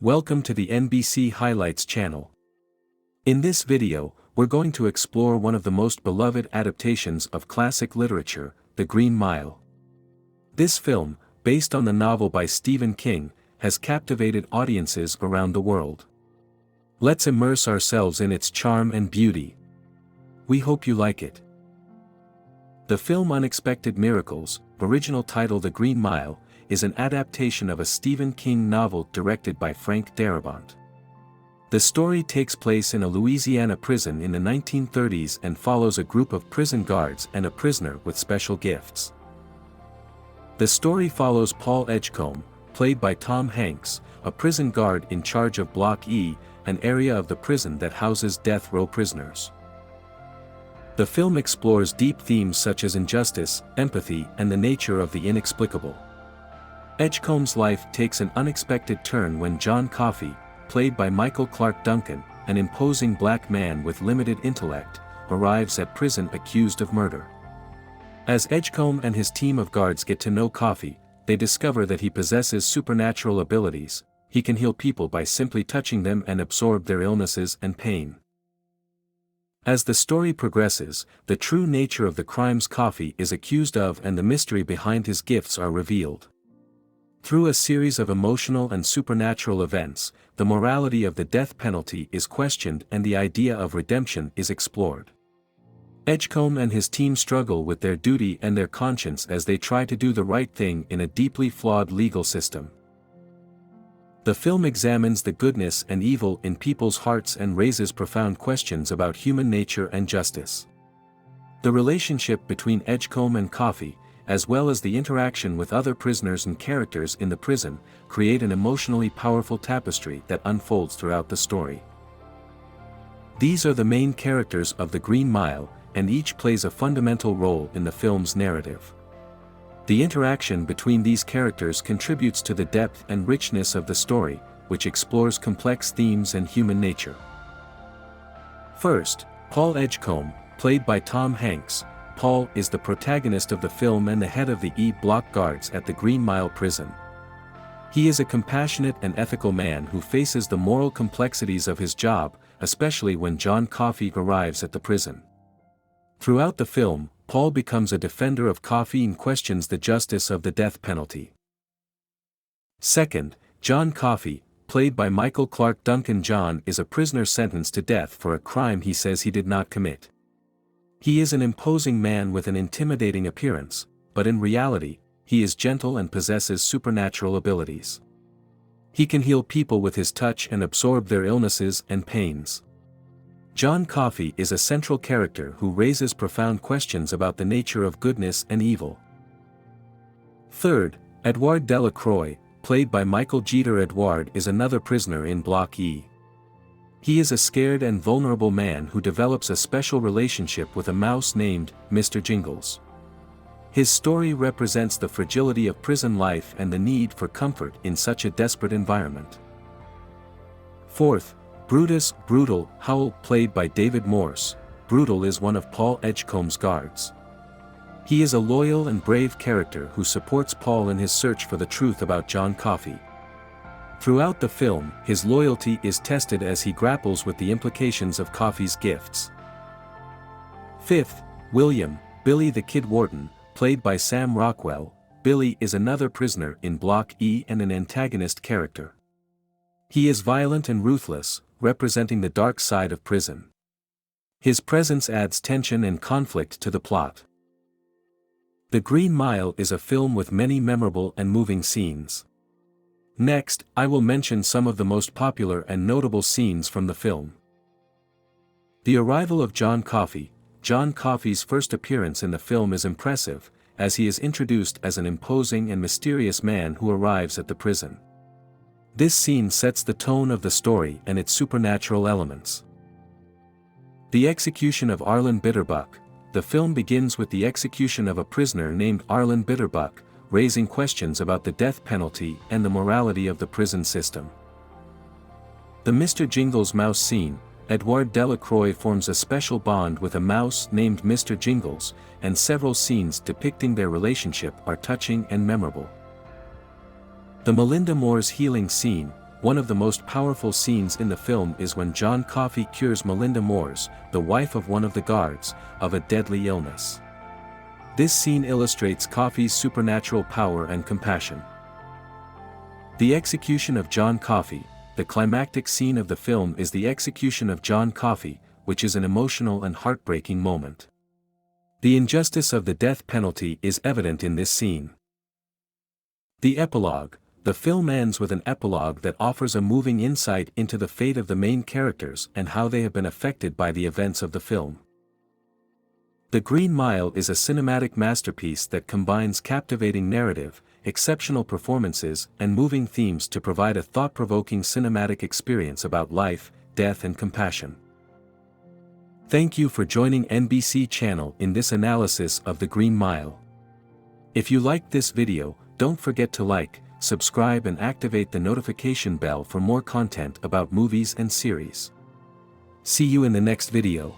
Welcome to the NBC Highlights channel. In this video, we're going to explore one of the most beloved adaptations of classic literature, The Green Mile. This film, based on the novel by Stephen King, has captivated audiences around the world. Let's immerse ourselves in its charm and beauty. We hope you like it. The film Unexpected Miracles, original title The Green Mile, is an adaptation of a Stephen King novel directed by Frank Darabont. The story takes place in a Louisiana prison in the 1930s and follows a group of prison guards and a prisoner with special gifts. The story follows Paul Edgecombe, played by Tom Hanks, a prison guard in charge of Block E, an area of the prison that houses death row prisoners. The film explores deep themes such as injustice, empathy, and the nature of the inexplicable. Edgecombe's life takes an unexpected turn when John Coffey, played by Michael Clarke Duncan, an imposing black man with limited intellect, arrives at prison accused of murder. As Edgecombe and his team of guards get to know Coffey, they discover that he possesses supernatural abilities. He can heal people by simply touching them and absorb their illnesses and pain. As the story progresses, the true nature of the crimes Coffey is accused of and the mystery behind his gifts are revealed. Through a series of emotional and supernatural events, the morality of the death penalty is questioned and the idea of redemption is explored. Edgecombe and his team struggle with their duty and their conscience as they try to do the right thing in a deeply flawed legal system. The film examines the goodness and evil in people's hearts and raises profound questions about human nature and justice. The relationship between Edgecombe and Coffey, as well as the interaction with other prisoners and characters in the prison, create an emotionally powerful tapestry that unfolds throughout the story. These are the main characters of The Green Mile, and each plays a fundamental role in the film's narrative. The interaction between these characters contributes to the depth and richness of the story, which explores complex themes and human nature. First, Paul Edgecombe, played by Tom Hanks. Paul is the protagonist of the film and the head of the E Block guards at the Green Mile prison. He is a compassionate and ethical man who faces the moral complexities of his job, especially when John Coffey arrives at the prison. Throughout the film, Paul becomes a defender of Coffey and questions the justice of the death penalty. Second, John Coffey, played by Michael Clarke Duncan. John is a prisoner sentenced to death for a crime he says he did not commit. He is an imposing man with an intimidating appearance, but in reality, he is gentle and possesses supernatural abilities. He can heal people with his touch and absorb their illnesses and pains. John Coffey is a central character who raises profound questions about the nature of goodness and evil. Third, Edouard Delacroix, played by Michael Jeter. Edouard is another prisoner in Block E. He is a scared and vulnerable man who develops a special relationship with a mouse named Mr. Jingles. His story represents the fragility of prison life and the need for comfort in such a desperate environment. Fourth, Brutus Brutal Howell, played by David Morse. Brutal is one of Paul Edgecombe's guards. He is a loyal and brave character who supports Paul in his search for the truth about John Coffey. Throughout the film, his loyalty is tested as he grapples with the implications of Coffey's gifts. Fifth, William, Billy the Kid Wharton, played by Sam Rockwell. Billy is another prisoner in Block E and an antagonist character. He is violent and ruthless, representing the dark side of prison. His presence adds tension and conflict to the plot. The Green Mile is a film with many memorable and moving scenes. Next, I will mention some of the most popular and notable scenes from the film. The arrival of John Coffey. John Coffey's first appearance in the film is impressive, as he is introduced as an imposing and mysterious man who arrives at the prison. This scene sets the tone of the story and its supernatural elements. The execution of Arlen Bitterbuck. The film begins with the execution of a prisoner named Arlen Bitterbuck, raising questions about the death penalty and the morality of the prison system. The Mr. Jingles mouse scene. Edouard Delacroix forms a special bond with a mouse named Mr. Jingles, and several scenes depicting their relationship are touching and memorable. The Melinda Moore's healing scene. one of the most powerful scenes in the film is when John Coffey cures Melinda Moores, the wife of one of the guards, of a deadly illness. This scene illustrates Coffey's supernatural power and compassion. The execution of John Coffey. The climactic scene of the film is the execution of John Coffey, which is an emotional and heartbreaking moment. The injustice of the death penalty is evident in this scene. The epilogue. The film ends with an epilogue that offers a moving insight into the fate of the main characters and how they have been affected by the events of the film. The Green Mile is a cinematic masterpiece that combines captivating narrative, exceptional performances, and moving themes to provide a thought-provoking cinematic experience about life, death, and compassion. Thank you for joining NBC channel in this analysis of The Green Mile. If you liked this video, don't forget to like, subscribe and activate the notification bell for more content about movies and series. See you in the next video.